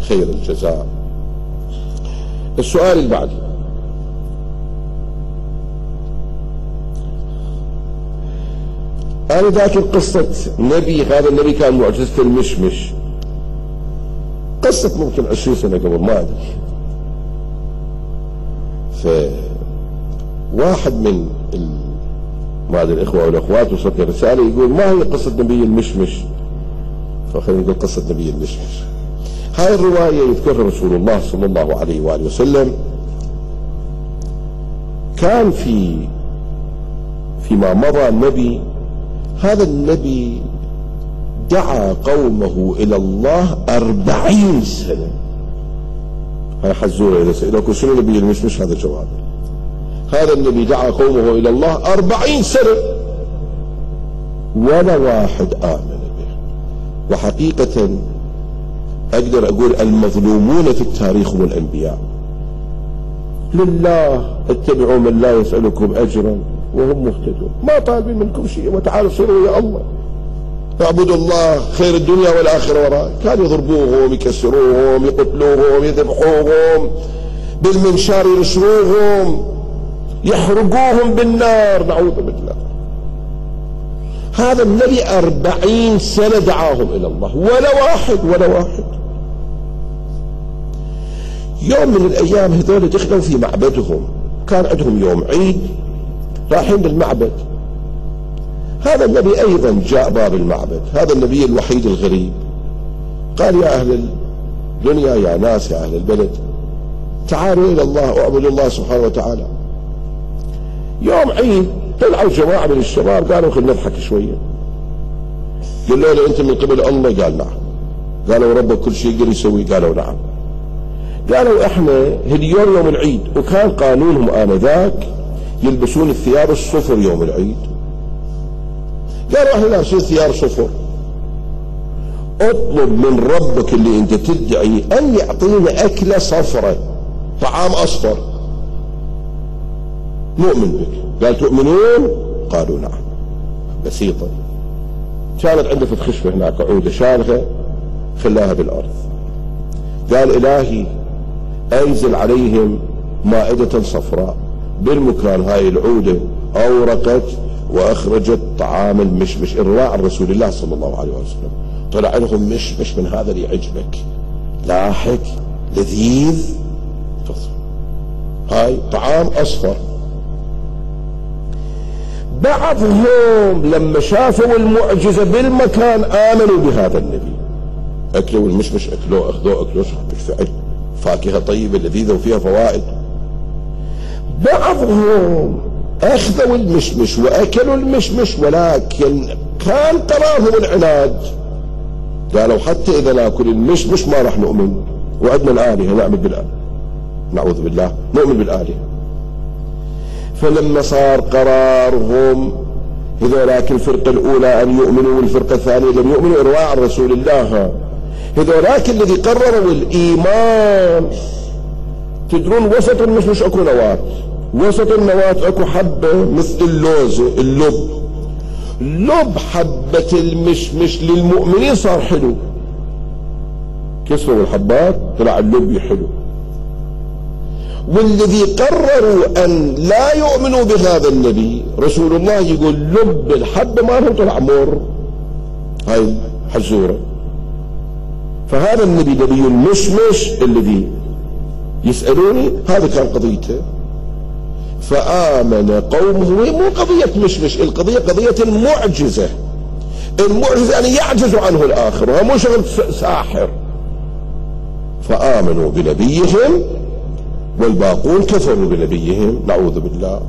خير الجزاء. السؤال اللي بعده: أنا ذاكر قصة نبي، هذا النبي كان معجزة المشمش، قصة ممكن 20 سنة قبل، ما أدري. فواحد من ما أدري الإخوة والأخوات وصلتني رسالة يقول: ما هي قصة نبي المشمش؟ فخلينا نقول قصة نبي المشمش. هاي الرواية يذكرها رسول الله صلى الله عليه وآله وسلم. كان فيما مضى النبي، هذا النبي دعا قومه إلى الله 40 سنة. هاي حزورة إذا سئلكم شنو نبي المشمش هذا جواب. هذا النبي دعا قومه إلى الله 40 سنة ولا واحد آمن به. وحقيقة أقدر أقول المظلومون في التاريخ هم الأنبياء. لله اتبعوا من لا يسألكم أجرا وهم مهتدون، ما طالبين منكم شيء، وتعالوا صيروا يا الله، اعبدوا الله، خير الدنيا والآخرة وراء. كانوا يضربوهم، يكسروهم، يقتلوهم، يذبحوهم بالمنشار، ينشروهم، يحرقوهم بالنار، نعوذ بالله. هذا النبي 40 سنة دعاهم إلى الله، ولا واحد. يوم من الأيام هذول دخلوا في معبدهم، كان عندهم يوم عيد، رايحين للمعبد. هذا النبي أيضا جاء باب المعبد، هذا النبي الوحيد الغريب. قال: يا أهل الدنيا، يا ناس، يا أهل البلد، تعالوا إلى الله، اعبدوا الله سبحانه وتعالى. يوم عيد طلعوا جماعة من الشباب قالوا: خلينا نضحك شوية. قالوا له: أنت من قبل الله؟ قال: نعم. قالوا: ربك كل شيء يقدر يسوي؟ قالوا: نعم. قالوا: احنا اليوم يوم العيد، وكان قانونهم آنذاك يلبسون الثياب الصفر يوم العيد. قالوا: احنا لابسين ثياب صفر، اطلب من ربك اللي انت تدعي ان يعطينا اكلة صفرة، طعام اصفر، نؤمن بك. قال: تؤمنون؟ قالوا: نعم. بسيطة. كانت عنده في الخشبة هناك عودة شالها، خلاها بالارض. قال: الهي انزل عليهم مائدة صفراء. بالمكان هاي العودة اورقت واخرجت طعام المشمش. الرواية عن رسول الله صلى الله عليه وسلم طلع لهم مشمش من هذا اللي يعجبك، لاحق لذيذ، هاي طعام اصفر. بعضهم لما شافوا المعجزة بالمكان آمنوا بهذا النبي، أكلوا المشمش، أكلوه، أخذوه، أكلوه بالفعل فاكهة طيبة لذيذة وفيها فوائد. بعضهم أخذوا المشمش وأكلوا المشمش، ولكن كان قرارهم العناد. قالوا: حتى إذا ناكل المشمش ما راح نؤمن، وعدنا الآلهة نعبد بالآلهة، نعوذ بالله، نؤمن بالآلهة. فلما صار قرارهم هذولاك الفرقة الأولى أن يؤمنوا والفرقة الثانية لم يؤمنوا، رواية عن رسول الله، هذولاك الذي قرروا الإيمان، تدرون وسط المشمش أكو نواة، وسط النواة أكو حبة مثل اللوزة، لب حبة المشمش للمؤمنين صار حلو، كسروا الحبات طلع اللب حلو. والذي قرروا أن لا يؤمنوا بهذا النبي رسول الله يقول لب الحبة ما لهم طلع مر، هاي حزورة. فهذا النبي نبي المشمش الذي يسألوني، هذا كان قضيته. فآمن قومه. هي مو قضية مشمش، القضية قضية المعجزة. المعجزة يعني يعجز عنه الآخر، وهو مو شغل ساحر. فآمنوا بنبيهم والباقون كفروا بنبيهم، نعوذ بالله.